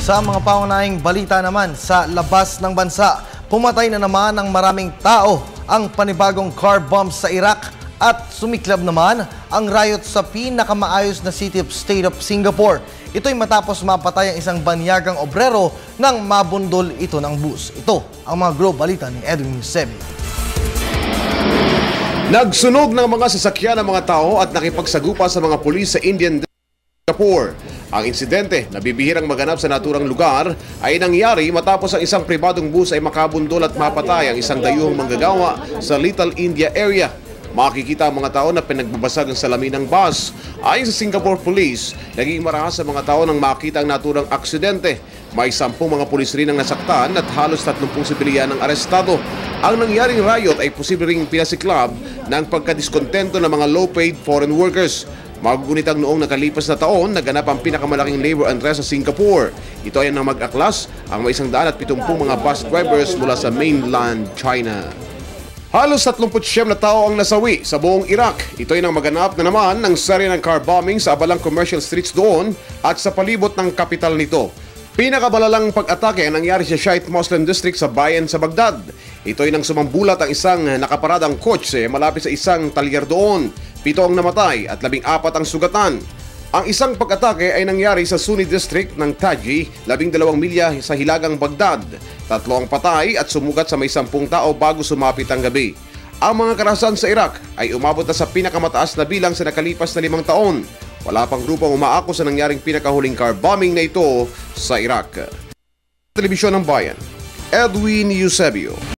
Sa mga pangunahing balita naman sa labas ng bansa, pumatay na naman ng maraming tao ang panibagong car bomb sa Iraq at sumiklab naman ang riot sa pinakamaayos na city of state of Singapore. Ito'y matapos mapatay ang isang banyagang obrero nang mabundol ito ng bus. Ito ang mga Globe balita ni Edwin Eusebio. Nagsunog ng mga sasakyan ng mga tao at nakipagsagupa sa mga pulis sa Indian Singapore. Ang insidente na bibihirang maganap sa naturang lugar ay nangyari matapos ang isang pribadong bus ay makabundol at mapatay ang isang dayuhang manggagawa sa Little India area. Makikita ang mga tao na pinagbabasag ang salamin ng bus. Ayon sa Singapore Police, naging marahas sa mga tao nang makita ang naturang aksidente. May 10 mga pulis rin ang nasaktan at halos 30 sibilyan ang arestado. Ang nangyaring riot ay posible ring pinasiklab ng pagkadiskontento ng mga low-paid foreign workers. Magugunit ang noong nakalipas na taon, naganap ang pinakamalaking labor unrest sa Singapore. Ito ay nang mag-aklas ang may 170 mga bus drivers mula sa mainland China. Halos 39 na tao ang nasawi sa buong Iraq. Ito ay nang maganap na naman ng serye ng car bombing sa abalang commercial streets doon at sa palibot ng kapital nito. Pinakabalalang pag-atake ang nangyari sa Shiite Muslim District sa bayan sa Baghdad. Ito ay nang sumambulat ang isang nakaparadang kotse malapit sa isang talyer doon. 7 ang namatay at 14 ang sugatan. Ang isang pag-atake ay nangyari sa Sunni District ng Taji, 12 milya sa hilagang Baghdad. 3 ang patay at sumugat sa may 10 tao bago sumapit ang gabi. Ang mga karahasan sa Iraq ay umabot na sa pinakamataas na bilang sa nakalipas na 5 taon. Wala pang grupong umaako sa nangyaring pinakahuling car bombing na ito sa Iraq. Telebisyon ng Bayan, Edwin Eusebio.